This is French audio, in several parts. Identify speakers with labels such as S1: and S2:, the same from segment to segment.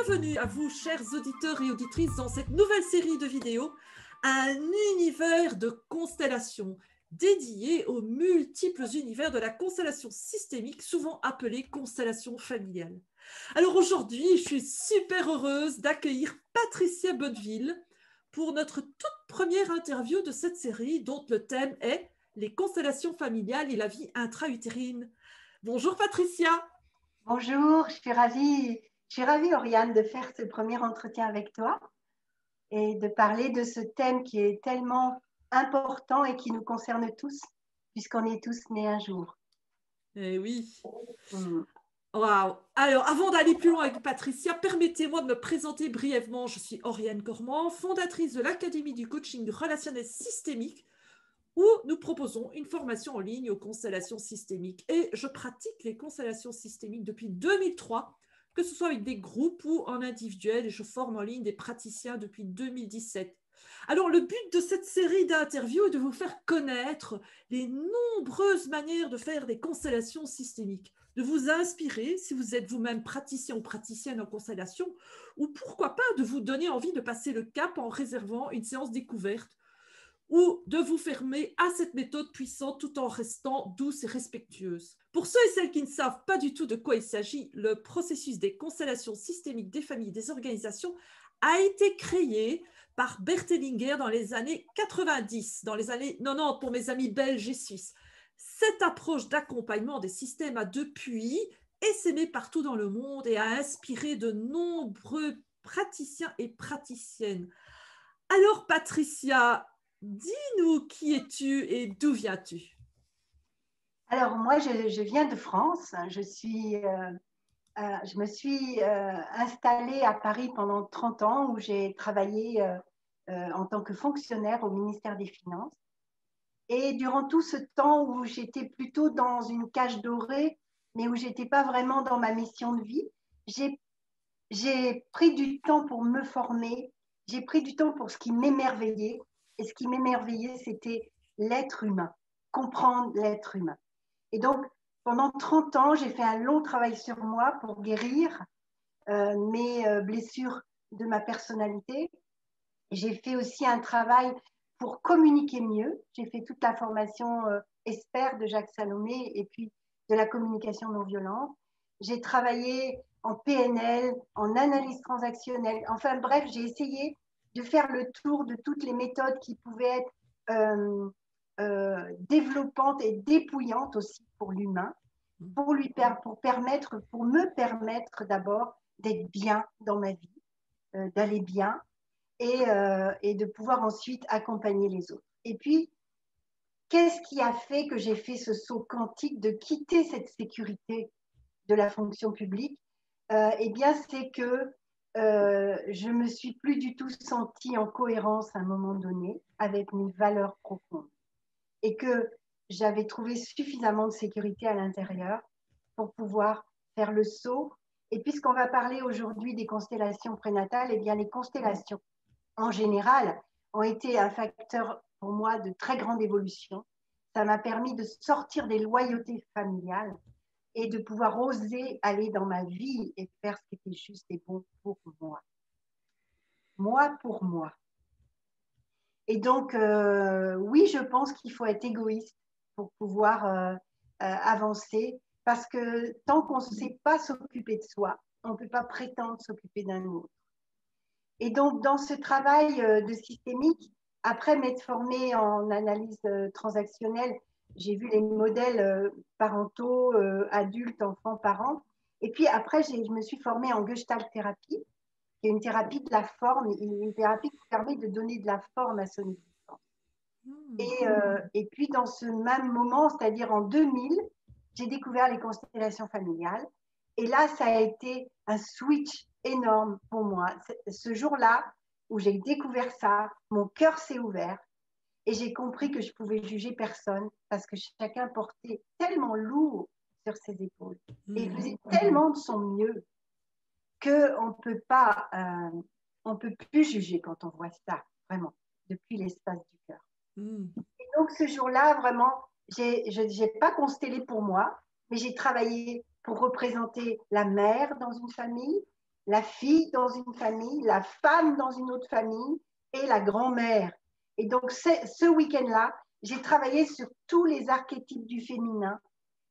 S1: Bienvenue à vous, chers auditeurs et auditrices, dans cette nouvelle série de vidéos, un univers de constellations dédié aux multiples univers de la constellation systémique, souvent appelée constellation familiale. Alors aujourd'hui, je suis super heureuse d'accueillir Patricia Bonneville pour notre toute première interview de cette série, dont le thème est les constellations familiales et la vie intra-utérine. Bonjour Patricia.
S2: Bonjour, je suis ravie Oriane de faire ce premier entretien avec toi et de parler de ce thème qui est tellement important et qui nous concerne tous, puisqu'on est tous nés un jour.
S1: Eh oui.
S2: Mm.
S1: Waouh. Alors, avant d'aller plus loin avec Patricia, permettez-moi de me présenter brièvement. Je suis Oriane Cormand, fondatrice de l'Académie du coaching relationnel systémique, où nous proposons une formation en ligne aux constellations systémiques. Et je pratique les constellations systémiques depuis 2003, que ce soit avec des groupes ou en individuel, et je forme en ligne des praticiens depuis 2017. Alors, le but de cette série d'interviews est de vous faire connaître les nombreuses manières de faire des constellations systémiques, de vous inspirer si vous êtes vous-même praticien ou praticienne en constellation, ou pourquoi pas de vous donner envie de passer le cap en réservant une séance découverte, ou de vous fermer à cette méthode puissante tout en restant douce et respectueuse. Pour ceux et celles qui ne savent pas du tout de quoi il s'agit, le processus des constellations systémiques des familles et des organisations a été créé par Bert Hellinger dans les années 90, dans les années 90 pour mes amis belges et suisses. Cette approche d'accompagnement des systèmes a depuis essaimé partout dans le monde et a inspiré de nombreux praticiens et praticiennes. Alors Patricia, dis-nous qui es-tu et d'où viens-tu?
S2: Alors moi, je viens de France. Je me suis installée à Paris pendant 30 ans où j'ai travaillé en tant que fonctionnaire au ministère des Finances. Et durant tout ce temps où j'étais plutôt dans une cage dorée, mais où j'étais pas vraiment dans ma mission de vie, j'ai j'ai pris du temps pour me former, j'ai pris du temps pour ce qui m'émerveillait. Et ce qui m'émerveillait, c'était l'être humain, comprendre l'être humain. Et donc, pendant 30 ans, j'ai fait un long travail sur moi pour guérir mes blessures de ma personnalité. J'ai fait aussi un travail pour communiquer mieux. J'ai fait toute la formation ESPER de Jacques Salomé et puis de la communication non violente. J'ai travaillé en PNL, en analyse transactionnelle. Enfin bref, j'ai essayé de faire le tour de toutes les méthodes qui pouvaient être développantes et dépouillantes aussi pour l'humain, pour me permettre d'abord d'être bien dans ma vie, d'aller bien et de pouvoir ensuite accompagner les autres. Et puis, qu'est-ce qui a fait que j'ai fait ce saut quantique de quitter cette sécurité de la fonction publique? Eh bien, c'est que je me suis plus du tout sentie en cohérence à un moment donné avec mes valeurs profondes et que j'avais trouvé suffisamment de sécurité à l'intérieur pour pouvoir faire le saut. Et puisqu'on va parler aujourd'hui des constellations prénatales, eh bien, les constellations en général, ont été un facteur pour moi de très grande évolution. Ça m'a permis de sortir des loyautés familiales et de pouvoir oser aller dans ma vie et faire ce qui était juste et bon pour moi. Moi pour moi. Et donc, oui, je pense qu'il faut être égoïste pour pouvoir avancer parce que tant qu'on ne sait pas s'occuper de soi, on ne peut pas prétendre s'occuper d'un autre. Et donc, dans ce travail de systémique, après m'être formée en analyse transactionnelle, j'ai vu les modèles parentaux, adultes, enfants, parents. Et puis après, je me suis formée en Gestalt thérapie, qui est une thérapie de la forme, une thérapie qui permet de donner de la forme à son existence. Et puis, dans ce même moment, c'est-à-dire en 2000, j'ai découvert les constellations familiales. Et là, ça a été un switch énorme pour moi. Ce jour-là, où j'ai découvert ça, mon cœur s'est ouvert et j'ai compris que je pouvais juger personne parce que chacun portait tellement lourd sur ses épaules et faisait tellement de son mieux qu'on peut pas, on peut plus juger quand on voit ça, vraiment, depuis l'espace du cœur. Et donc ce jour-là, vraiment, je n'ai pas constellé pour moi, mais j'ai travaillé pour représenter la mère dans une famille, la fille dans une famille, la femme dans une autre famille et la grand-mère. Et donc, ce week-end-là, j'ai travaillé sur tous les archétypes du féminin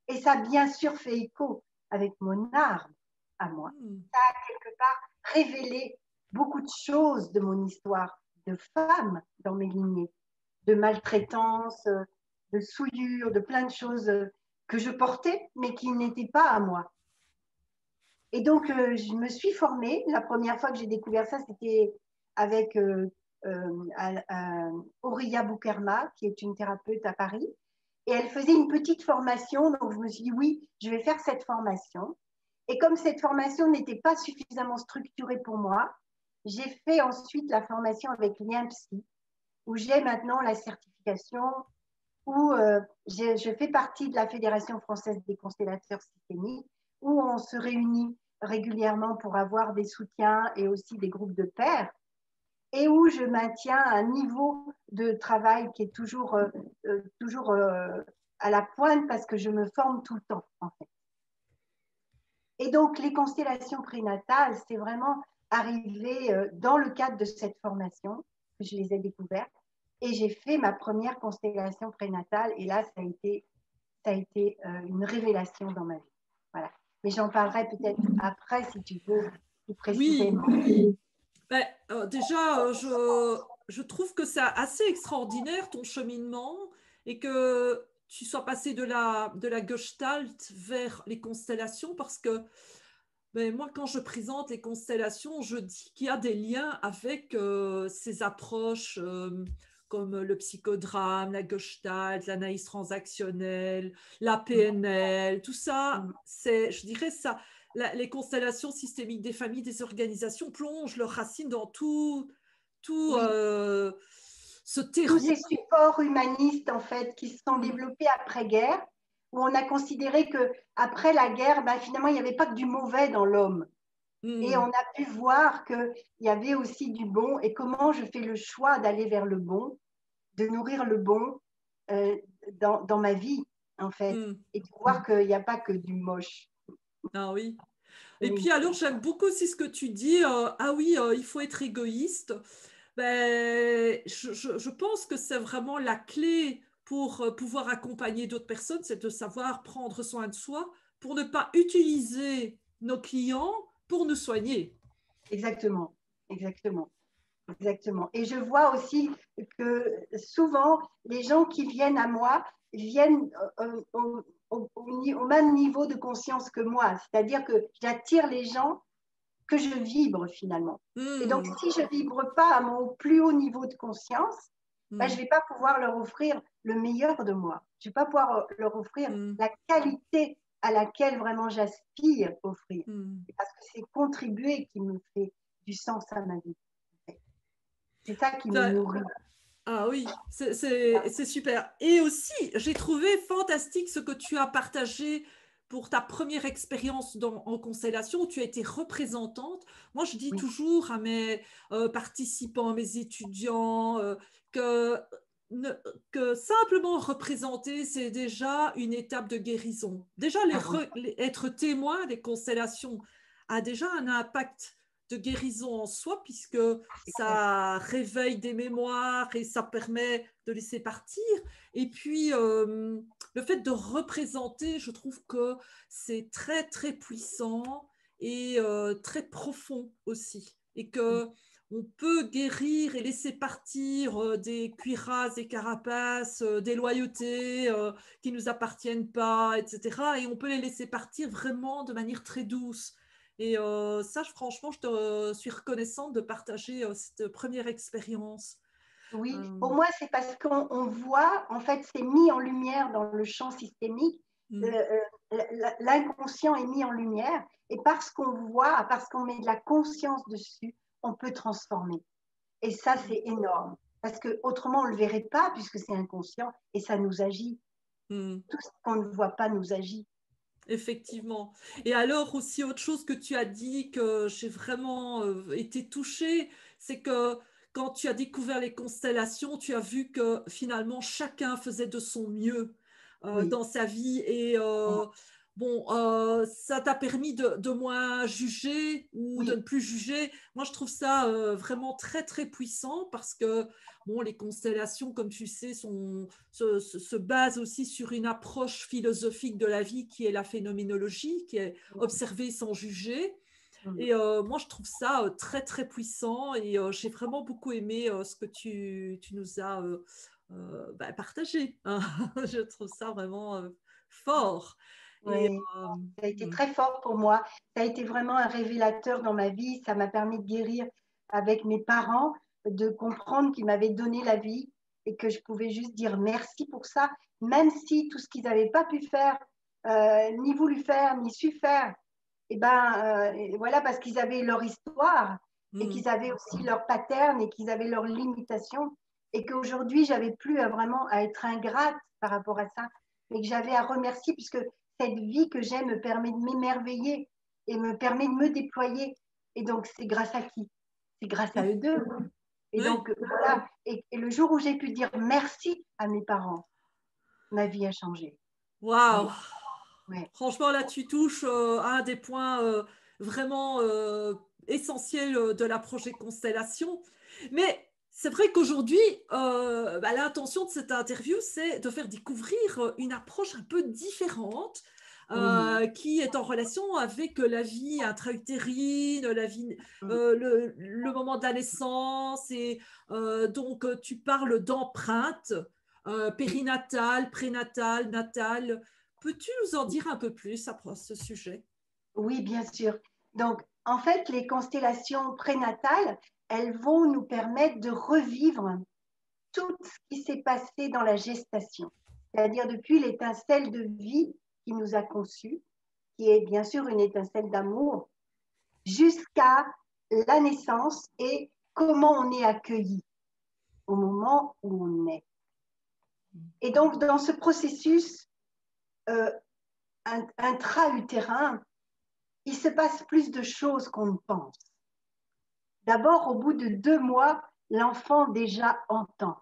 S2: et ça a bien sûr fait écho avec mon arbre à moi. Ça a quelque part révélé beaucoup de choses de mon histoire de femme dans mes lignées, de maltraitance, de souillure, de plein de choses que je portais, mais qui n'étaient pas à moi. Et donc, je me suis formée. La première fois que j'ai découvert ça, c'était avec Oriya Boukerma, qui est une thérapeute à Paris. Et elle faisait une petite formation. Donc, je me suis dit, oui, je vais faire cette formation. Et comme cette formation n'était pas suffisamment structurée pour moi, j'ai fait ensuite la formation avec Lien Psy, où j'ai maintenant la certification, où je fais partie de la Fédération française des constellateurs systémiques, où on se réunit régulièrement pour avoir des soutiens et aussi des groupes de pairs, et où je maintiens un niveau de travail qui est toujours à la pointe parce que je me forme tout le temps, en fait. Et donc, les constellations prénatales, c'est vraiment arrivé dans le cadre de cette formation que je les ai découvertes. Et j'ai fait ma première constellation prénatale. Et là, ça a été une révélation dans ma vie. Voilà. Mais j'en parlerai peut-être après, si tu veux, plus précisément.
S1: Oui. Ben, déjà, je trouve que c'est assez extraordinaire ton cheminement et que tu sois passé de la Gestalt vers les constellations parce que ben, moi, quand je présente les constellations, je dis qu'il y a des liens avec ces approches comme le psychodrame, la Gestalt, l'analyse transactionnelle, la PNL, tout ça, c'est, je dirais ça, les constellations systémiques des familles, des organisations plongent leurs racines dans tout
S2: Oui.
S1: Ce
S2: Tous
S1: terreau.
S2: ces supports humanistes, en fait, qui se sont développés après-guerre, où on a considéré qu'après la guerre, ben, finalement, il n'y avait pas que du mauvais dans l'homme. Et on a pu voir qu'il y avait aussi du bon. Et comment je fais le choix d'aller vers le bon, de nourrir le bon dans ma vie, en fait. Et de voir qu'il n'y a pas que du moche.
S1: Ah oui. Et
S2: Oui.
S1: puis alors, j'aime beaucoup aussi ce que tu dis. Ah oui, il faut être égoïste. Ben, je pense que c'est vraiment la clé pour pouvoir accompagner d'autres personnes, c'est de savoir prendre soin de soi pour ne pas utiliser nos clients pour nous soigner.
S2: Exactement, exactement. Exactement. Et je vois aussi que souvent, les gens qui viennent à moi viennent au même niveau de conscience que moi. C'est-à-dire que j'attire les gens que je vibre finalement. Et donc, si je ne vibre pas à mon plus haut niveau de conscience, ben, je ne vais pas pouvoir leur offrir le meilleur de moi. Je ne vais pas pouvoir leur offrir la qualité à laquelle vraiment j'aspire offrir. Parce que c'est contribuer qui me fait du sens à ma vie. C'est ça qui me nourrit.
S1: Ah oui, c'est super. Et aussi, j'ai trouvé fantastique ce que tu as partagé pour ta première expérience en constellation où tu as été représentante. Moi, je dis toujours à mes participants, à mes étudiants, que, que simplement représenter, c'est déjà une étape de guérison. Déjà, être témoin des constellations a déjà un impact de guérison en soi, puisque ça réveille des mémoires et ça permet de laisser partir. Et puis, le fait de représenter, je trouve que c'est très, très puissant et très profond aussi. Et que on peut guérir et laisser partir des cuirasses, des carapaces, des loyautés qui ne nous appartiennent pas, etc. Et on peut les laisser partir vraiment de manière très douce. Et ça, franchement, je te suis reconnaissante de partager cette première expérience.
S2: Oui, pour moi, c'est parce qu'on voit, en fait, c'est mis en lumière dans le champ systémique. L'inconscient est mis en lumière. Et parce qu'on voit, parce qu'on met de la conscience dessus, on peut transformer. Et ça, c'est énorme. Parce qu'autrement, on ne le verrait pas puisque c'est inconscient et ça nous agit. Tout ce qu'on ne voit pas nous agit.
S1: Effectivement. Et alors aussi autre chose que tu as dit que j'ai vraiment été touchée, c'est que quand tu as découvert les constellations, tu as vu que finalement chacun faisait de son mieux dans sa vie. Et bon, ça t'a permis de moins juger ou de
S2: Oui,
S1: ne plus juger. Moi, je trouve ça vraiment très, très puissant parce que, bon, les constellations, comme tu sais, se basent aussi sur une approche philosophique de la vie qui est la phénoménologie, qui est observer sans juger.
S2: mm,
S1: Et moi, je trouve ça très, très puissant et j'ai vraiment beaucoup aimé ce que tu nous as bah, partagé, hein. Je trouve ça vraiment fort. Et
S2: oui. Ça a été
S1: hmm,
S2: très fort pour moi. Ça a été vraiment un révélateur dans ma vie. Ça m'a permis de guérir avec mes parents, de comprendre qu'ils m'avaient donné la vie et que je pouvais juste dire merci pour ça, même si tout ce qu'ils n'avaient pas pu faire, ni voulu faire, ni su faire, et ben voilà, parce qu'ils avaient leur histoire et
S1: hmm,
S2: qu'ils avaient aussi leur pattern et qu'ils avaient leurs limitations et qu'aujourd'hui, j'avais plus vraiment à être ingrate par rapport à ça, mais que j'avais à remercier puisque cette vie que j'ai me permet de m'émerveiller et me permet de me déployer. Et donc, c'est grâce à qui? C'est grâce à eux deux. Et
S1: oui.
S2: donc, voilà. Et le jour où j'ai pu dire merci à mes parents, ma vie a changé.
S1: Waouh!
S2: Oui, ouais.
S1: Franchement, là, tu touches à un des points vraiment essentiels de la projet Constellation. Mais c'est vrai qu'aujourd'hui, bah, l'intention de cette interview, c'est de faire découvrir une approche un peu différente
S2: Oui.
S1: qui est en relation avec la vie intra-utérine, la vie,
S2: Mm.
S1: le moment de la naissance. Et donc, tu parles d'empreinte périnatale, prénatale, natale. Peux-tu nous en dire un peu plus à ce sujet?
S2: Oui, bien sûr. Donc, en fait, les constellations prénatales, elles vont nous permettre de revivre tout ce qui s'est passé dans la gestation, c'est-à-dire depuis l'étincelle de vie qui nous a conçus, qui est bien sûr une étincelle d'amour, jusqu'à la naissance et comment on est accueilli au moment où on est. Et donc, dans ce processus euh, intra-utérin, il se passe plus de choses qu'on ne pense. D'abord, au bout de 2 mois, l'enfant déjà entend.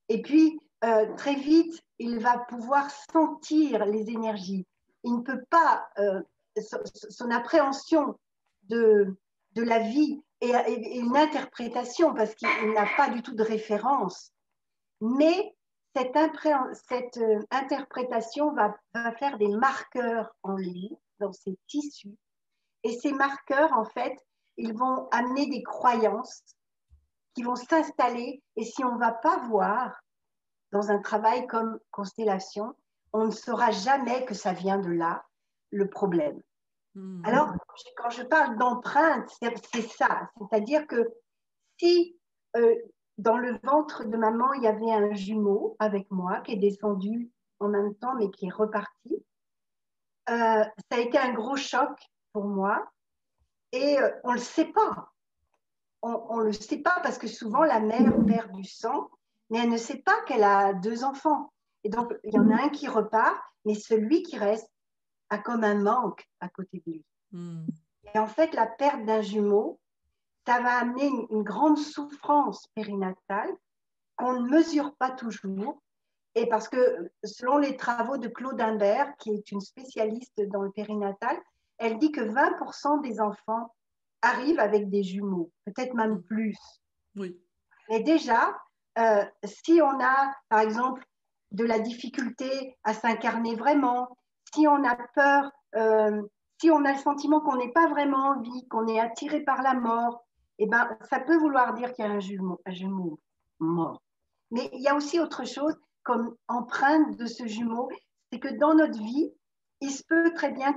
S2: Et puis, très vite, il va pouvoir sentir les énergies. Il ne peut pas, son appréhension de la vie et une interprétation, parce qu'il n'a pas du tout de référence, mais cette interprétation va faire des marqueurs en lui, dans ses tissus. Et ces marqueurs, en fait, ils vont amener des croyances qui vont s'installer. Et si on ne va pas voir dans un travail comme constellation, on ne saura jamais que ça vient de là, le problème.
S1: Hmm.
S2: Alors, quand je parle d'empreinte, c'est ça. C'est-à-dire que si euh, dans le ventre de maman, il y avait un jumeau avec moi qui est descendu en même temps, mais qui est reparti, ça a été un gros choc pour moi. Et on ne le sait pas. On ne le sait pas parce que souvent la mère perd du sang, mais elle ne sait pas qu'elle a 2 enfants. Et donc, il y en a un qui repart, mais celui qui reste a comme un manque à côté de lui.
S1: Hmm.
S2: Et en fait, la perte d'un jumeau, ça va amener une grande souffrance périnatale qu'on ne mesure pas toujours. Et parce que selon les travaux de Claude Imbert, qui est une spécialiste dans le périnatal, elle dit que 20% des enfants arrivent avec des jumeaux, peut-être même
S1: Hmm.
S2: plus.
S1: Oui.
S2: Mais déjà, si on a, par exemple, de la difficulté à s'incarner vraiment, si on a peur, si on a le sentiment qu'on n'est pas vraiment en vie, qu'on est attiré par la mort, eh ben, ça peut vouloir dire qu'il y a un jumeau mort. Mais il y a aussi autre chose comme empreinte de ce jumeau, c'est que dans notre vie, il se peut très bien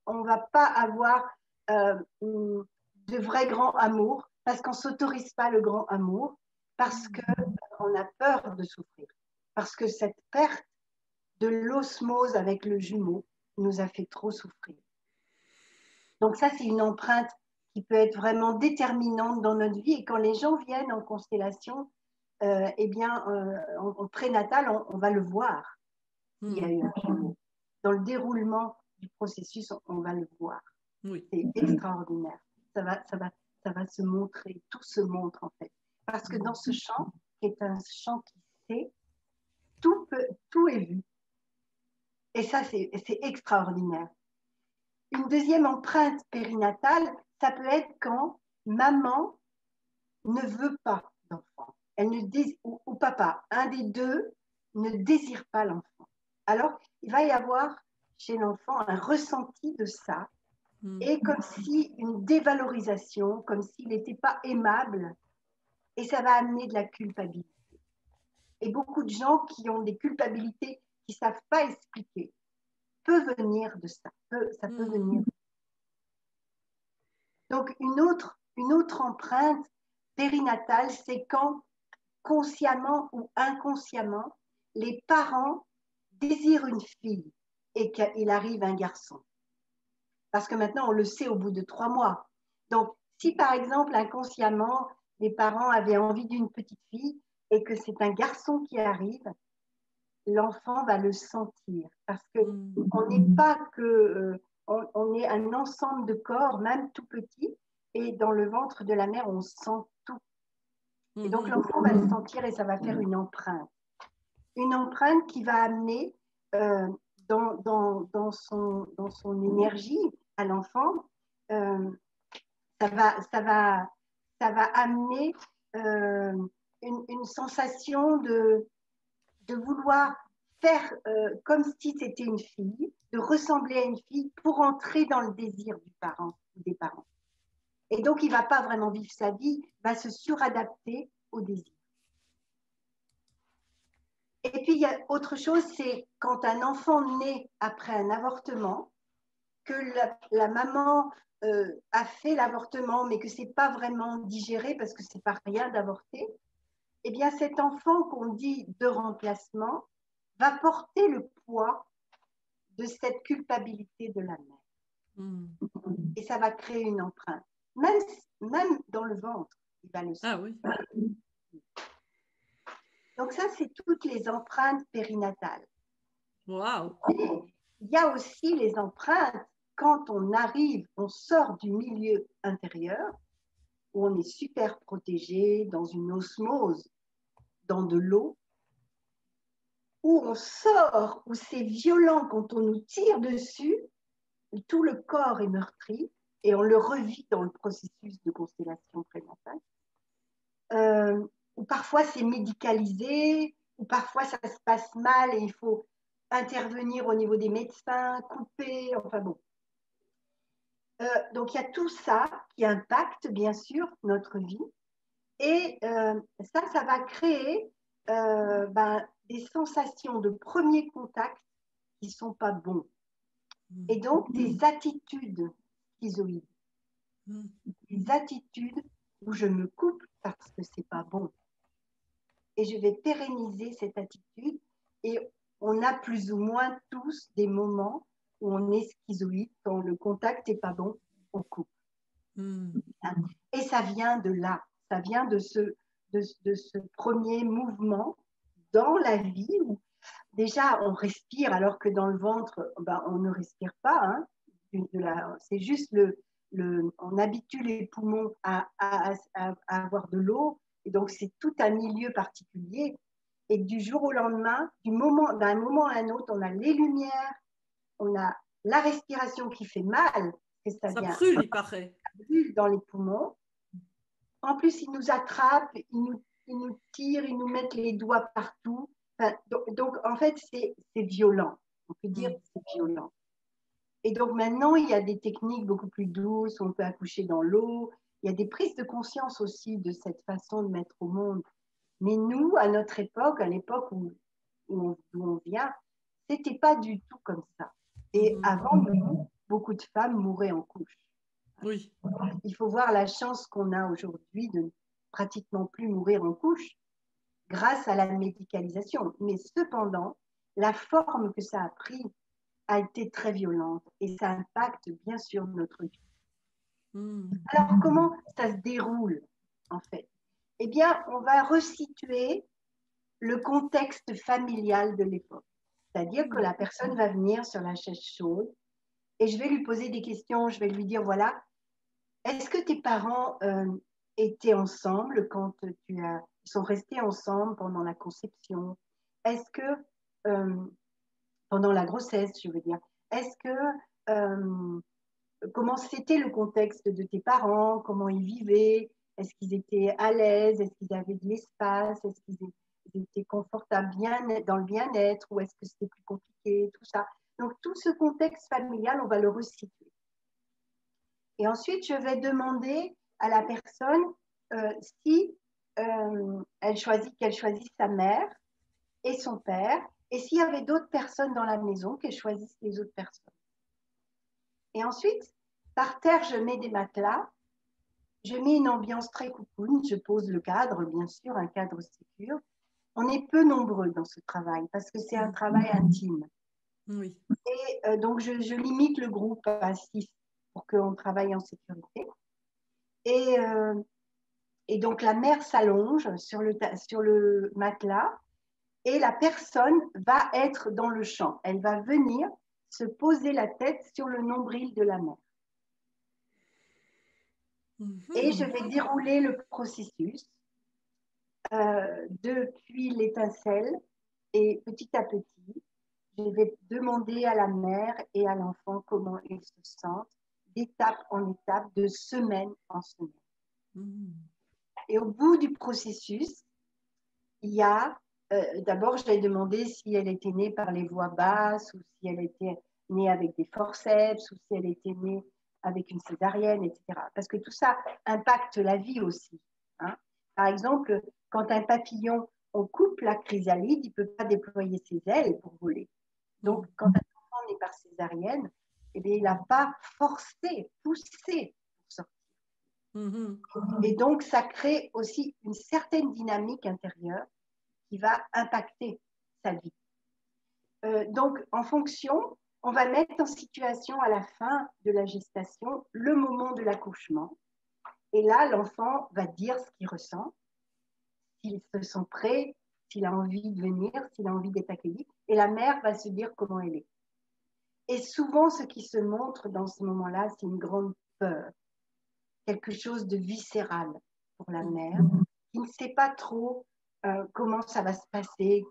S2: on va pas avoir de vrai grand amour parce qu'on s'autorise pas le grand amour, parce qu'on a peur de souffrir, parce que cette perte de l'osmose avec le jumeau nous a fait trop souffrir. Donc ça, c'est une empreinte qui peut être vraiment déterminante dans notre vie. Et quand les gens viennent en constellation, eh bien, en prénatal, on va le voir s'il y a
S1: Hmm.
S2: eu un jumeau. Dans le déroulement du processus, on va le voir.
S1: Oui.
S2: C'est extraordinaire. Ça va se montrer. Tout se montre en fait. Parce que dans
S1: Hmm.
S2: ce champ, qui est un champ qui sait, tout est vu. Et ça, c'est extraordinaire. Une deuxième empreinte périnatale, ça peut être quand maman ne veut pas d'enfant. Ou papa, un des deux ne désire pas l'enfant. Alors, il va y avoir chez l'enfant un ressenti de ça, et comme si une dévalorisation, comme s'il n'était pas aimable, et ça va amener de la culpabilité. Et beaucoup de gens qui ont des culpabilités qui ne savent pas expliquer, peut venir de ça, ça peut venir. Donc, une autre empreinte périnatale, c'est quand, consciemment ou inconsciemment, les parents désirent une fille et qu'il arrive un garçon. Parce que maintenant, on le sait au bout de 3 mois. Donc, si par exemple, inconsciemment, les parents avaient envie d'une petite fille et que c'est un garçon qui arrive, l'enfant va le sentir. Parce qu'on n'est pas que... on est un ensemble de corps, même tout petit, et dans le ventre de la mère, on sent tout. Et donc, l'enfant va le sentir et ça va faire une empreinte. Une empreinte qui va amener dans son énergie à l'enfant, ça va amener une sensation de vouloir faire comme si c'était une fille, de ressembler à une fille pour entrer dans le désir du parent ou des parents. Et donc, il ne va pas vraiment vivre sa vie, il va se suradapter au désir. Et puis, il y a autre chose, c'est quand un enfant naît après un avortement, que la maman a fait l'avortement, mais que ce n'est pas vraiment digéré parce que ce n'est pas rien d'avorter, eh bien, cet enfant qu'on dit de remplacement va porter le poids de cette culpabilité de la mère. Et ça va créer une empreinte. Même dans le ventre, il va le sentir.
S1: Ah oui.
S2: Donc ça, c'est toutes les empreintes périnatales.
S1: Waouh.
S2: Il y a aussi les empreintes quand on arrive, on sort du milieu intérieur, où on est super protégé, dans une osmose, dans de l'eau, où on sort, où c'est violent quand on nous tire dessus, tout le corps est meurtri, et on le revit dans le processus de constellation prénatale. Ou parfois c'est médicalisé, ou parfois ça se passe mal et il faut intervenir au niveau des médecins, couper, enfin bon. Donc il y a tout ça qui impacte bien sûr notre vie et ça va créer des sensations de premier contact qui ne sont pas bons et donc des attitudes schizoïdes, des attitudes où je me coupe parce que c'est pas bon. Et je vais pérenniser cette attitude. Et on a plus ou moins tous des moments où on est schizoïde. Quand le contact n'est pas bon, on coupe. Et ça vient de là. Ça vient de ce premier mouvement dans la vie où déjà on respire alors que dans le ventre, on ne respire pas. Hein. C'est juste on habitue les poumons à avoir de l'eau. Et donc, c'est tout un milieu particulier. Et du jour au lendemain, d'un moment à un autre, on a les lumières, on a la respiration qui fait mal.
S1: Ça brûle, il paraît.
S2: Ça brûle dans les poumons. En plus, ils nous attrapent, ils nous tirent, ils nous mettent les doigts partout. Enfin, donc, en fait, c'est violent. On peut dire que c'est violent. Et donc, maintenant, il y a des techniques beaucoup plus douces. On peut accoucher dans l'eau. Il y a des prises de conscience aussi de cette façon de mettre au monde. Mais nous, à notre époque, à l'époque où on vient, c'était pas du tout comme ça. Et avant nous, beaucoup de femmes mouraient en couche.
S1: Oui.
S2: Il faut voir la chance qu'on a aujourd'hui de pratiquement plus mourir en couche grâce à la médicalisation. Mais cependant, la forme que ça a pris a été très violente et ça impacte bien sûr notre vie. Alors, comment ça se déroule, en fait? Eh bien, on va resituer le contexte familial de l'époque. C'est-à-dire que la personne va venir sur la chaise chaude et je vais lui poser des questions. Je vais lui dire, voilà, est-ce que tes parents étaient ensemble quand ils sont restés ensemble pendant la conception? Est-ce que pendant la grossesse, je veux dire. Est-ce que, comment c'était le contexte de tes parents, comment ils vivaient, est-ce qu'ils étaient à l'aise, est-ce qu'ils avaient de l'espace, est-ce qu'ils étaient confortables dans le bien-être, ou est-ce que c'était plus compliqué, tout ça. Donc, tout ce contexte familial, on va le resituer. Et ensuite, je vais demander à la personne si qu'elle choisit sa mère et son père, et s'il y avait d'autres personnes dans la maison, qu'elle choisisse les autres personnes. Et ensuite, par terre, je mets des matelas, je mets une ambiance très cocoon, je pose le cadre, bien sûr, un cadre sécure. On est peu nombreux dans ce travail parce que c'est un travail intime.
S1: Oui.
S2: Et donc, je limite le groupe à 6 pour qu'on travaille en sécurité. Et donc, la mère s'allonge sur le matelas et la personne va être dans le champ. Elle va venir se poser la tête sur le nombril de la mère. Et je vais dérouler le processus depuis l'étincelle et petit à petit, je vais demander à la mère et à l'enfant comment ils se sentent, d'étape en étape, de semaine en semaine. Et au bout du processus, il y a, d'abord, je vais demander si elle était née par les voies basses ou si elle était née avec des forceps ou si elle était née avec une césarienne, etc. Parce que tout ça impacte la vie aussi. Hein. Par exemple, quand un papillon, on coupe la chrysalide, il ne peut pas déployer ses ailes pour voler. Donc, quand un enfant est né par césarienne, eh bien, il n'a pas forcé, poussé pour sortir. Et donc, ça crée aussi une certaine dynamique intérieure qui va impacter sa vie. Donc, en fonction, on va mettre en situation à la fin de la gestation le moment de l'accouchement. Et là, l'enfant va dire ce qu'il ressent, s'il se sent prêt, s'il a envie de venir, s'il a envie d'être accueilli. Et la mère va se dire comment elle est. Et souvent, ce qui se montre dans ce moment-là, c'est une grande peur, quelque chose de viscéral pour la mère, qui ne sait pas trop comment ça va se passer.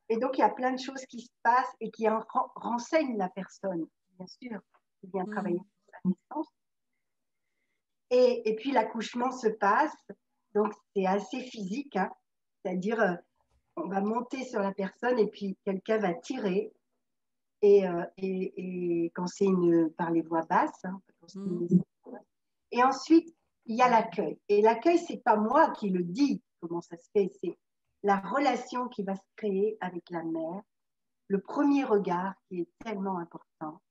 S2: Et donc, il y a plein de choses qui se passent et qui renseignent la personne, bien sûr, qui vient travailler sur sa naissance. Et puis, l'accouchement se passe, donc c'est assez physique, hein, c'est-à-dire on va monter sur la personne et puis quelqu'un va tirer. Et quand c'est par les voies basses, hein, et ensuite, il y a l'accueil. Et l'accueil, ce n'est pas moi qui le dis comment ça se fait, c'est la relation qui va se créer avec la mère, le premier regard qui est tellement important,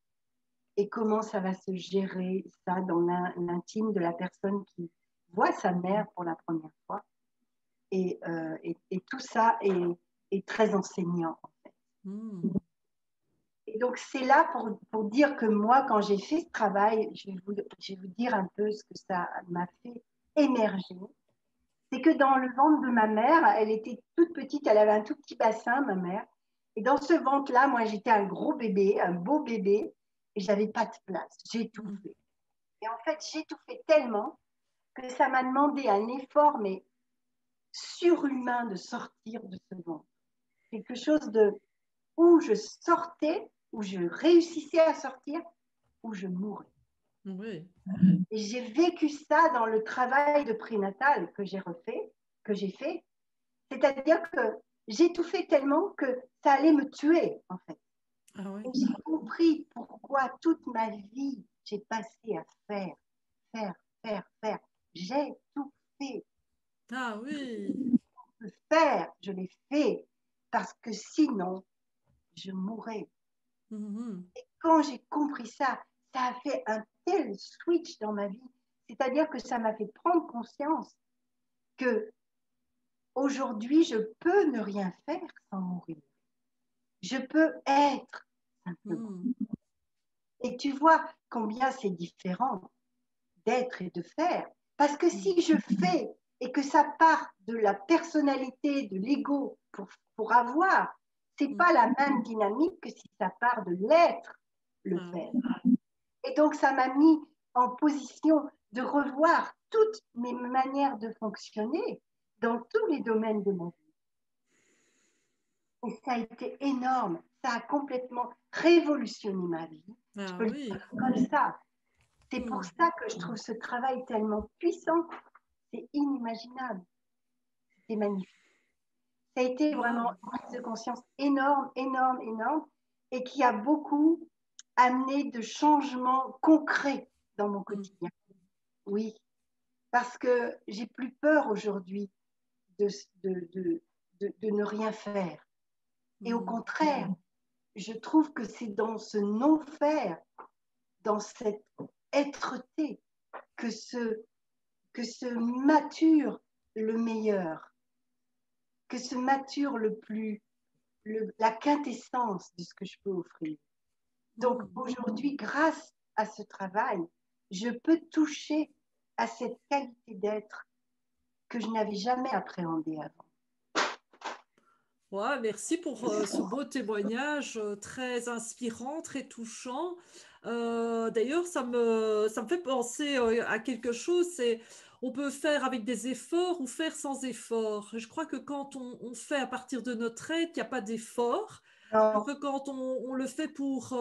S2: et comment ça va se gérer, ça, dans l'intime de la personne qui voit sa mère pour la première fois. Et tout ça est très enseignant, en fait. Et donc, c'est là pour dire que moi, quand j'ai fait ce travail, je vais vous dire un peu ce que ça m'a fait émerger. C'est que dans le ventre de ma mère, elle était toute petite, elle avait un tout petit bassin, ma mère. Et dans ce ventre-là, moi, j'étais un gros bébé, un beau bébé, et j'avais pas de place. J'étouffais. Et en fait, j'étouffais tellement que ça m'a demandé un effort, mais surhumain, de sortir de ce ventre. Quelque chose où je sortais, où je réussissais à sortir, où je mourais.
S1: Oui.
S2: Et j'ai vécu ça dans le travail de prénatal que j'ai fait. C'est-à-dire que j'étouffais tellement que ça allait me tuer, en fait.
S1: Ah oui.
S2: Et j'ai compris pourquoi toute ma vie, j'ai passé à faire. J'ai tout fait.
S1: Ah oui.
S2: Je l'ai fait, parce que sinon, je mourrais. Et quand j'ai compris ça, ça a fait un tel switch dans ma vie. C'est-à-dire que ça m'a fait prendre conscience que aujourd'hui, je peux ne rien faire sans mourir. Je peux être simplement. Et tu vois combien c'est différent d'être et de faire. Parce que si je fais et que ça part de la personnalité, de l'ego pour avoir, c'est pas la même dynamique que si ça part de l'être, le faire. Et donc, ça m'a mis en position de revoir toutes mes manières de fonctionner dans tous les domaines de ma vie. Et ça a été énorme. Ça a complètement révolutionné ma vie. Je
S1: Ah
S2: peux le
S1: oui.
S2: dire comme ça. C'est pour
S1: Hmm.
S2: ça que je trouve ce travail tellement puissant. C'est inimaginable. C'est magnifique. Ça a été vraiment
S1: Wow.
S2: une prise de conscience énorme, énorme, énorme, et qui a beaucoup amené de changements concrets dans mon
S1: Hmm.
S2: quotidien. Oui, parce que j'ai plus peur aujourd'hui de, de ne rien faire. Et au
S1: Hmm.
S2: contraire, je trouve que c'est dans ce non-faire, dans cette être-té, que que se mature le meilleur, que se mature le plus, la quintessence de ce que je peux offrir. Donc
S1: Hmm.
S2: aujourd'hui, grâce à ce travail, je peux toucher à cette qualité d'être que je n'avais jamais appréhendée avant.
S1: Ouais, merci pour ce beau témoignage très inspirant, très touchant. D'ailleurs, ça me fait penser à quelque chose, c'est on peut faire avec des efforts ou faire sans effort. Je crois que quand on fait à partir de notre aide, il n'y a pas d'effort. Alors
S2: Non,
S1: que quand on le fait pour,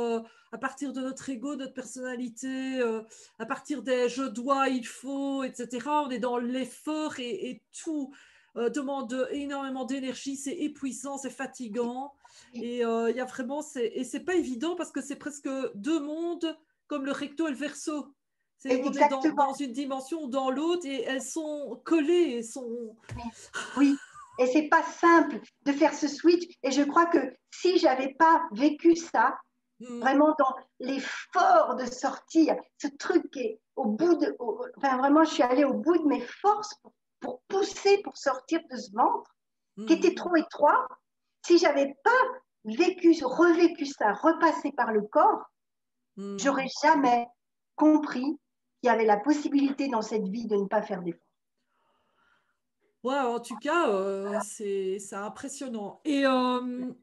S1: à partir de notre ego, notre personnalité, à partir des je dois, il faut, etc., on est dans l'effort et tout demande énormément d'énergie, c'est épuisant, c'est fatigant. Et il y a vraiment, et c'est pas évident parce que c'est presque deux mondes comme le recto et le verso. C'est, on est dans
S2: exactement.
S1: une dimension ou dans l'autre et elles sont collées, elles sont.
S2: Oui, oui. Et c'est pas simple de faire ce switch. Et je crois que si j'avais pas vécu ça,
S1: Mm,
S2: vraiment dans l'effort de sortir, ce truc qui est au bout de, enfin vraiment, je suis allée au bout de mes forces pour pousser, pour sortir de ce ventre qui était
S1: mm,
S2: trop étroit. Si j'avais pas vécu, revécu ça, repassé par le corps,
S1: mm.
S2: j'aurais jamais compris qu'il y avait la possibilité dans cette vie de ne pas faire d'efforts.
S1: Ouais, en tout cas, c'est impressionnant. Et,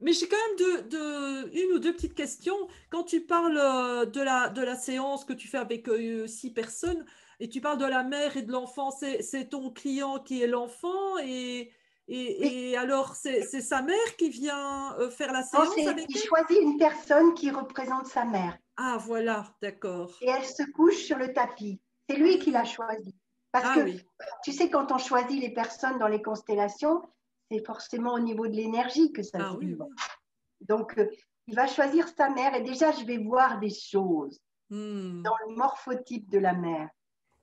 S1: mais j'ai quand même une ou deux petites questions. Quand tu parles de la séance que tu fais avec six personnes, et tu parles de la mère et de l'enfant, c'est ton client qui est l'enfant,
S2: Oui,
S1: et alors c'est sa mère qui vient faire la
S2: non,
S1: séance
S2: c'est,
S1: avec
S2: il
S1: elle?
S2: choisit une personne qui représente sa mère
S1: Ah, voilà, d'accord.
S2: et elle se couche sur le tapis. C'est lui qui l'a
S1: Hmm.
S2: choisi. Parce
S1: Ah
S2: que,
S1: oui,
S2: tu sais, quand on choisit les personnes dans les constellations, c'est forcément au niveau de l'énergie que ça
S1: ah
S2: se
S1: oui,
S2: vibre.
S1: oui.
S2: Donc, il va choisir sa mère et déjà, je vais voir des choses
S1: Hmm,
S2: dans le morphotype de la mère.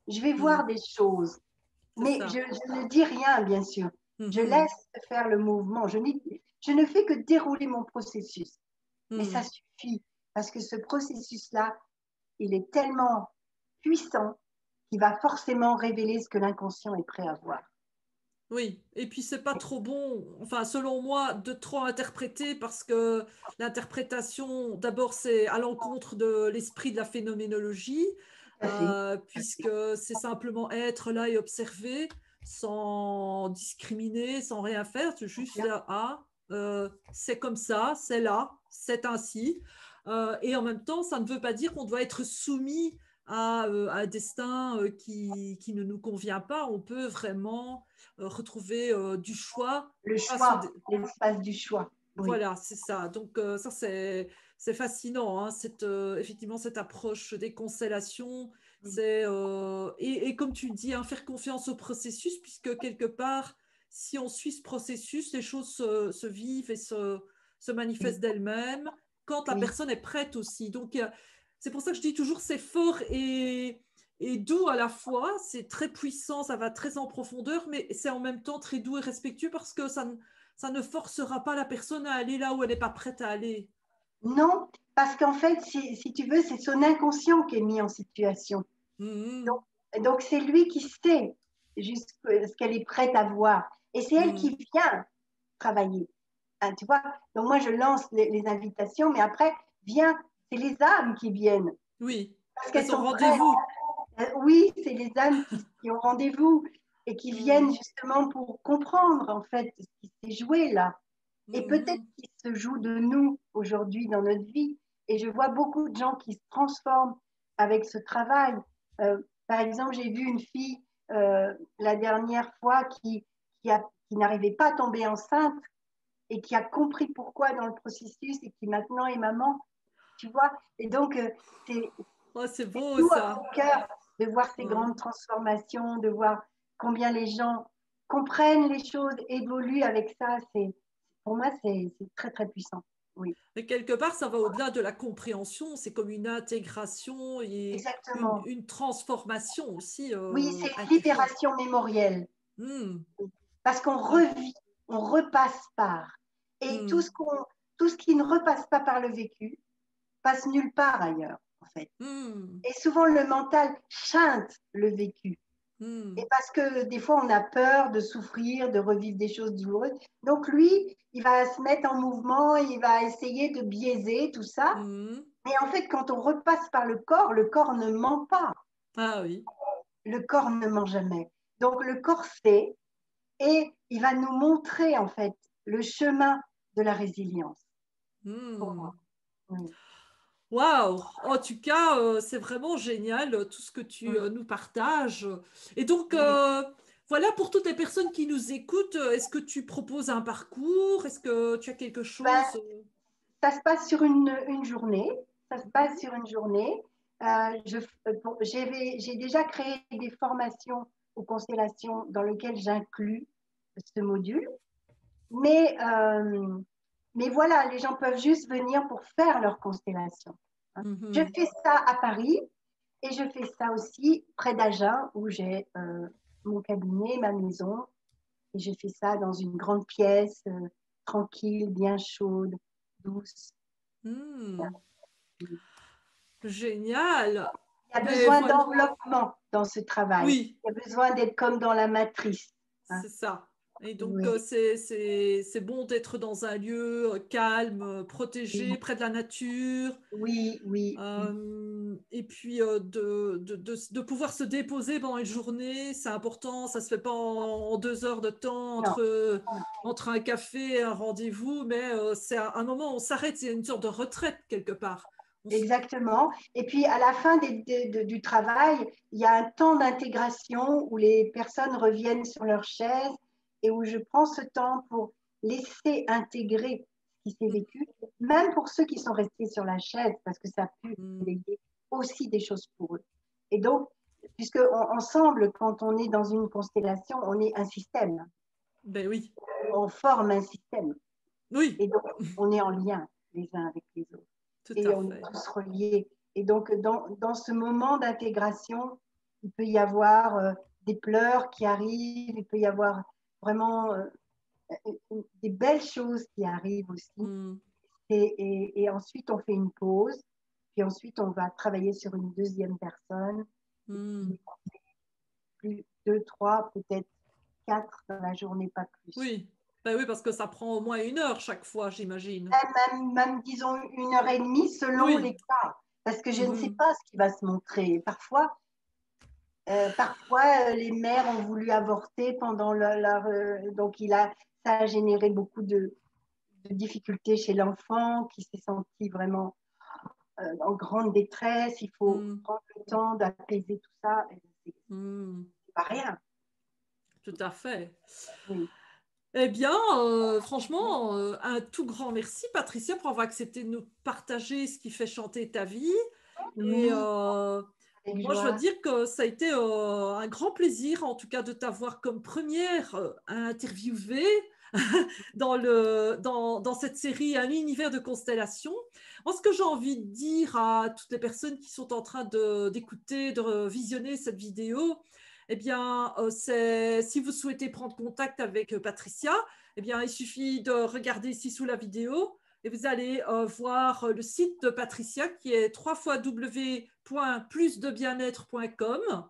S2: Je vais
S1: hmm.
S2: voir des choses,
S1: C'est
S2: mais
S1: ça.
S2: je ne dis rien, bien sûr. Je
S1: Mhm,
S2: laisse faire le mouvement. Je ne fais que dérouler mon processus. Mais ça
S1: hmm.
S2: suffit parce que ce processus-là, il est tellement puissant qu'il va forcément révéler ce que l'inconscient est prêt à voir.
S1: Oui, et puis c'est pas trop bon, enfin selon moi, de trop interpréter parce que l'interprétation, d'abord, c'est à l'encontre de l'esprit de la phénoménologie,
S2: Tout à fait.
S1: puisque c'est simplement être là et observer sans discriminer, sans rien faire, c'est juste là, ah, c'est comme ça, c'est là, c'est ainsi. Et en même temps, ça ne veut pas dire qu'on doit être soumis à un destin qui ne nous convient pas. On peut vraiment retrouver du choix
S2: Le
S1: face au...
S2: choix, l'espace du choix. Oui.
S1: Voilà, c'est ça. Donc ça, c'est fascinant, hein, effectivement, cette approche des constellations. Et comme tu dis, hein, faire confiance au processus, puisque quelque part, si on suit ce processus, les choses se vivent et se
S2: Oui.
S1: manifestent d'elles-mêmes quand la
S2: Oui.
S1: personne est prête aussi. Donc, c'est pour ça que je dis toujours, c'est fort et doux à la fois. C'est très puissant, ça va très en profondeur, mais c'est en même temps très doux et respectueux parce que ça ne forcera pas la personne à aller là où elle n'est pas prête à aller.
S2: Non, parce qu'en fait, si tu veux, c'est son inconscient qui est mis en situation.
S1: Mhm,
S2: Donc c'est lui qui sait juste ce qu'elle est prête à voir. Et c'est elle
S1: mhm.
S2: qui vient travailler. Hein, tu vois? Donc moi, je lance les invitations, mais après, viens, c'est les âmes qui viennent
S1: Oui,
S2: parce qu'elles
S1: elles ont
S2: sont prêtes.
S1: rendez-vous.
S2: Oui, c'est les âmes qui ont rendez-vous et qui viennent
S1: Mhm,
S2: justement pour comprendre en fait ce qui s'est joué là. Et peut-être
S1: mhm.
S2: qu'il se joue de nous aujourd'hui dans notre vie. Et je vois beaucoup de gens qui se transforment avec ce travail. Euh, Par exemple, j'ai vu une fille la dernière fois qui n'arrivait pas à tomber enceinte et qui a compris pourquoi dans le processus et qui maintenant est maman, tu vois. Et donc,
S1: c'est
S2: c'est
S1: beau
S2: tout à
S1: ça.
S2: mon cœur de voir ces
S1: Ouais.
S2: grandes transformations, de voir combien les gens comprennent les choses, évoluent avec ça. Pour moi, c'est très, très puissant. Oui,
S1: Mais quelque part, ça va au-delà de la compréhension, c'est comme une intégration et
S2: exactement.
S1: une transformation aussi
S2: Oui, c'est une
S1: intérieure.
S2: libération mémorielle
S1: Hmm,
S2: parce qu'on
S1: ouais,
S2: revit, on repasse par. Et
S1: hmm,
S2: tout ce qui ne repasse pas par le vécu passe nulle part ailleurs, en fait.
S1: hmm,
S2: Et souvent, le mental chante le vécu. Et
S1: hmm,
S2: parce que des fois, on a peur de souffrir, de revivre des choses douloureuses. Donc, lui, il va se mettre en mouvement, il va essayer de biaiser tout ça.
S1: hmm.
S2: Mais en fait, quand on repasse par le corps ne ment pas.
S1: Ah oui.
S2: Le corps ne ment jamais. Donc, le corps sait et il va nous montrer, en fait, le chemin de la résilience, pour
S1: Hmm.
S2: moi. Oui.
S1: Waouh! En tout cas, c'est vraiment génial tout ce que tu nous partages. Et donc,
S2: Oui.
S1: voilà, pour toutes les personnes qui nous écoutent, est-ce que tu proposes un parcours? Est-ce que tu as quelque
S2: Ben,
S1: chose?
S2: ça se passe sur une journée. Ça se passe
S1: Mhm.
S2: sur une journée. J'ai déjà créé des formations aux constellations dans lesquelles j'inclus ce module. Mais, euh, mais voilà, les gens peuvent juste venir pour faire leur constellation. Je
S1: Mhm.
S2: fais ça à Paris et je fais ça aussi près d'Agen où j'ai mon cabinet, ma maison. Et je fais ça dans une grande pièce, tranquille, bien chaude, douce.
S1: Hmm. Génial.
S2: Il y a
S1: Ben
S2: besoin
S1: voilà.
S2: d'enveloppement dans ce travail.
S1: Oui,
S2: Il y a besoin d'être comme dans la matrice. Hein.
S1: c'est ça. Et donc,
S2: Oui,
S1: c'est bon d'être dans un lieu calme,
S2: oui,
S1: protégé, près de la nature.
S2: oui, oui, oui,
S1: Et puis de pouvoir se déposer pendant une journée, c'est important. Ça se fait pas en 2 heures de temps
S2: non, non,
S1: entre un café et un rendez-vous, mais c'est un moment où on s'arrête. C'est une sorte de retraite quelque part.
S2: exactement. Et puis à la fin du travail, il y a un temps d'intégration où les personnes reviennent sur leur chaise et où je prends ce temps pour laisser intégrer ce qui s'est vécu, même pour ceux qui sont restés sur la chaise, parce que ça a pu
S1: Mm.
S2: éveiller aussi des choses pour eux. Et donc, puisque ensemble, quand on est dans une constellation, on est un système,
S1: Ben oui,
S2: on forme un système.
S1: oui,
S2: Et donc, on est en lien les uns avec les autres.
S1: tout à
S2: Et on est
S1: fait.
S2: tous reliés. Et donc, dans ce moment d'intégration, il peut y avoir des pleurs qui arrivent, il peut y avoir vraiment des belles choses qui arrivent aussi.
S1: Mm.
S2: Et ensuite, on fait une pause. Puis ensuite, on va travailler sur une deuxième personne. Et
S1: Mm.
S2: puis, plus deux, trois, peut-être quatre dans la journée, pas plus.
S1: Oui, ben oui, parce que ça prend au moins 1 heure chaque fois, j'imagine.
S2: Même, disons, 1 heure et demie selon
S1: Oui.
S2: les cas. Parce que je ne sais
S1: Mhm.
S2: pas ce qui va se montrer. Parfois, les mères ont voulu avorter pendant donc ça a généré beaucoup de difficultés chez l'enfant qui s'est senti vraiment en grande détresse. Il faut
S1: Mm.
S2: prendre le temps d'apaiser tout ça.
S1: Mm.
S2: C'est pas rien.
S1: Tout à fait.
S2: Oui.
S1: Eh bien, franchement, un tout grand merci, Patricia, pour avoir accepté de nous partager ce qui fait chanter ta vie. Et
S2: Oui, avec
S1: moi, je veux
S2: joie.
S1: dire que ça a été un grand plaisir, en tout cas, de t'avoir comme première à interviewer dans cette série Un univers de constellations. Moi, ce que j'ai envie de dire à toutes les personnes qui sont en train d'écouter, de visionner cette vidéo, eh bien, c'est si vous souhaitez prendre contact avec Patricia, eh bien, il suffit de regarder ici sous la vidéo et vous allez voir le site de Patricia qui est www.plusdebienêtre.com.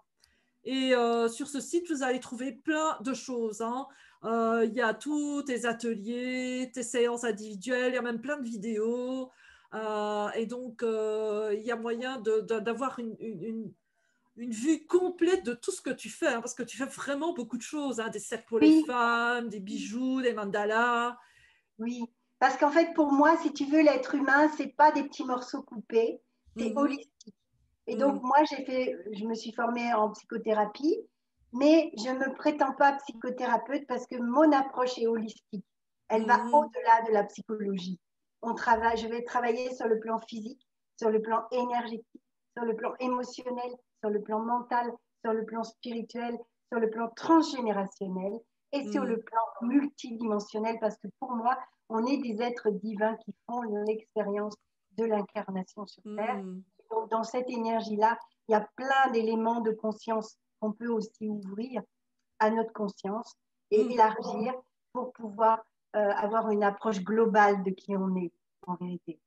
S1: Et sur ce site, vous allez trouver plein de choses. Hein. Il y a tous tes ateliers, tes séances individuelles, il y a même plein de vidéos. Et donc, il y a moyen d'avoir une vue complète de tout ce que tu fais, hein, parce que tu fais vraiment beaucoup de choses, hein, des cercles pour les
S2: Oui,
S1: femmes, des bijoux, des mandalas.
S2: oui. Parce qu'en fait, pour moi, si tu veux, l'être humain, c'est pas des petits morceaux coupés, c'est
S1: Mhm,
S2: holistique. Et donc,
S1: mm,
S2: moi, je me suis formée en psychothérapie, mais je ne me prétends pas psychothérapeute parce que mon approche est holistique. Elle va au-delà de la psychologie. Je vais travailler sur le plan physique, sur le plan énergétique, sur le plan émotionnel, sur le plan mental, sur le plan spirituel, sur le plan transgénérationnel et sur le plan multidimensionnel, parce que pour moi, on est des êtres divins qui font l'expérience de l'incarnation sur Terre. Donc, dans cette énergie-là, il y a plein d'éléments de conscience qu'on peut aussi ouvrir à notre conscience et élargir pour pouvoir avoir une approche globale de qui on est en vérité.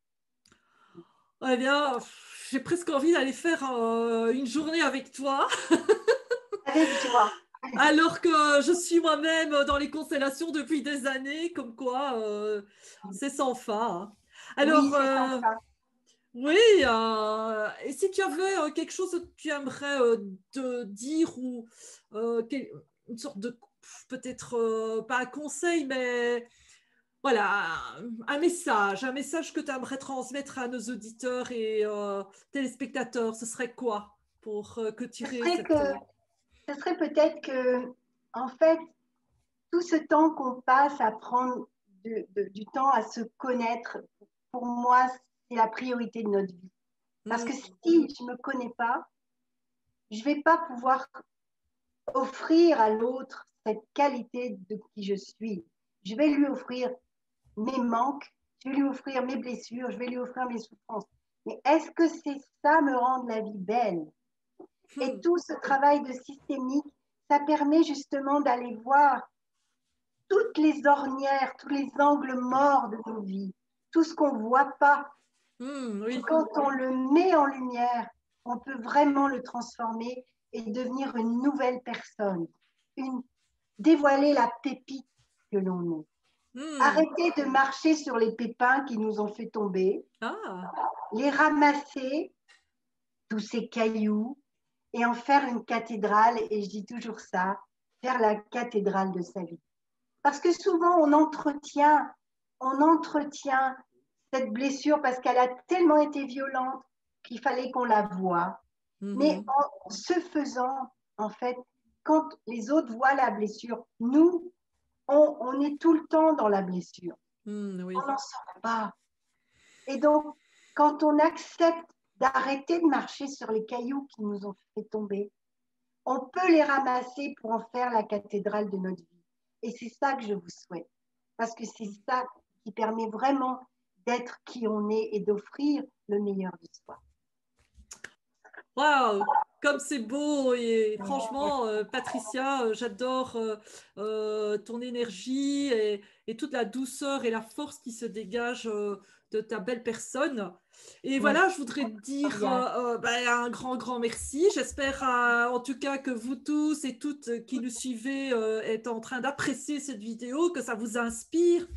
S1: Eh bien, j'ai presque envie d'aller faire une journée avec toi.
S2: Avec joie.
S1: Alors que je suis moi-même dans les constellations depuis des années, comme quoi c'est sans fin. Alors,
S2: oui, c'est sans fin.
S1: Oui, et si tu avais quelque chose que tu aimerais te dire ou une sorte de, peut-être pas un conseil, mais voilà, un message que tu aimerais transmettre à nos auditeurs et téléspectateurs, ce serait quoi pour que tu
S2: Ce serait peut-être que, en fait, tout ce temps qu'on passe à prendre du temps à se connaître, pour moi, c'est la priorité de notre vie. Parce que si je ne me connais pas, je ne vais pas pouvoir offrir à l'autre cette qualité de qui je suis. Je vais lui offrir mes manques, je vais lui offrir mes blessures, je vais lui offrir mes souffrances. Mais est-ce que c'est ça me rendre la vie belle? Et tout ce travail de systémique, ça permet justement d'aller voir toutes les ornières, tous les angles morts de nos vies, tout ce qu'on ne voit pas.
S1: Oui.
S2: Et quand on le met en lumière, on peut vraiment le transformer et devenir une nouvelle personne, dévoiler la pépite que l'on est. Arrêter de marcher sur les pépins qui nous ont fait tomber, les ramasser, tous ces cailloux, et en faire une cathédrale, et je dis toujours ça, faire la cathédrale de sa vie. Parce que souvent, on entretient cette blessure parce qu'elle a tellement été violente qu'il fallait qu'on la voie. Mais en ce faisant, en fait, quand les autres voient la blessure, nous, on est tout le temps dans la blessure.
S1: Oui.
S2: On n'en sort pas. Et donc, quand on accepte d'arrêter de marcher sur les cailloux qui nous ont fait tomber, on peut les ramasser pour en faire la cathédrale de notre vie. Et c'est ça que je vous souhaite. Parce que c'est ça qui permet vraiment d'être qui on est et d'offrir le meilleur de soi.
S1: Waouh, comme c'est beau et franchement, Patricia, j'adore ton énergie et toute la douceur et la force qui se dégage de ta belle personne. Et voilà, je voudrais te dire un grand merci. J'espère en tout cas que vous tous et toutes qui nous suivez êtes en train d'apprécier cette vidéo, que ça vous inspire.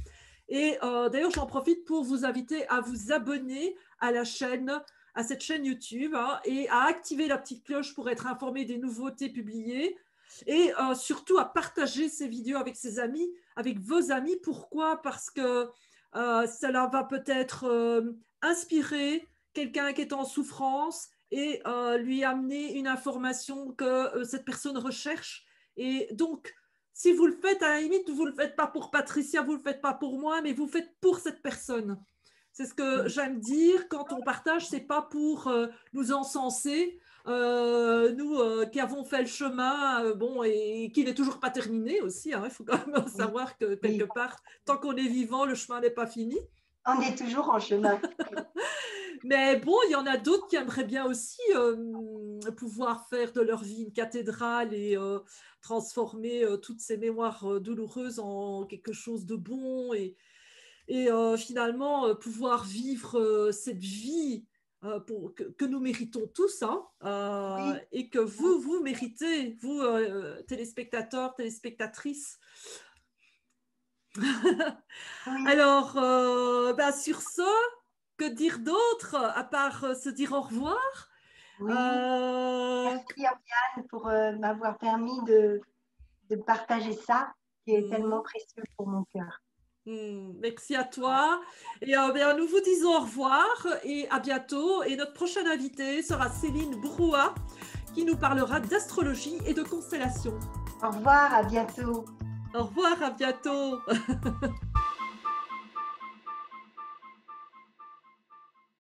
S1: Et d'ailleurs, j'en profite pour vous inviter à vous abonner à cette chaîne YouTube et à activer la petite cloche pour être informé des nouveautés publiées et surtout à partager ces vidéos avec ses amis, avec vos amis. Pourquoi? Parce que cela va peut-être inspirer quelqu'un qui est en souffrance et lui amener une information que cette personne recherche. Et donc, si vous le faites, à la limite, vous ne le faites pas pour Patricia, vous ne le faites pas pour moi, mais vous le faites pour cette personne. C'est ce que j'aime dire, quand on partage, c'est pas pour nous encenser, nous qui avons fait le chemin, bon, et qu'il n'est toujours pas terminé aussi, il faut quand même savoir que quelque part, tant qu'on est vivant, le chemin n'est pas fini.
S2: On est toujours en chemin.
S1: Mais bon, il y en a d'autres qui aimeraient bien aussi pouvoir faire de leur vie une cathédrale et transformer toutes ces mémoires douloureuses en quelque chose de bon et finalement pouvoir vivre cette vie que nous méritons tous et que vous méritez, vous téléspectateurs, téléspectatrices. Alors, sur ce, que dire d'autre à part se dire au revoir?
S2: Merci Oriane pour m'avoir permis de partager ça qui est tellement précieux pour mon cœur.
S1: Merci à toi. Et nous vous disons au revoir et à bientôt. Et notre prochaine invitée sera Céline Brouat qui nous parlera d'astrologie et de constellation.
S2: Au revoir, à bientôt.
S1: Au revoir, à bientôt.